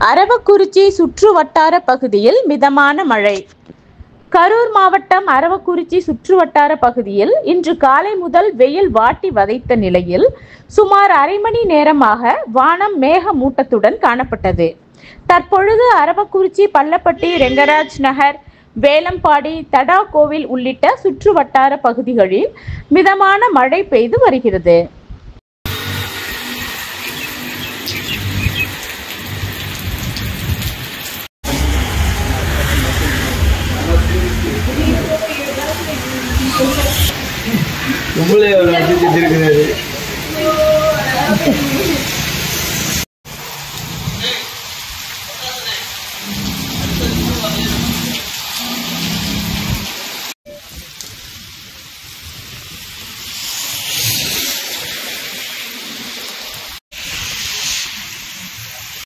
அரவக்குறிச்சி சுற்று வட்டார பகுதியில் மிதமான மழை. கரூர் மாவட்டம் அரவக்குறிச்சி சுற்றுவட்டார பகுதியில் இன்று காலை முதல் வெயில் வாட்டி வதைத்த நிலையில் சுமார் அரை மணி நேரமாக வானம் மேகமூட்டத்துடன் காணப்பட்டது. தற்பொழுது அரவக்குறிச்சி, பள்ளப்பட்டி, ரெங்கராஜ் நகர், வேலம்பாடி, தடா கோவில் உள்ளிட்ட சுற்றுவட்டார பகுதிகளில் மிதமான மழை பெய்து வருகிறது. உங்களே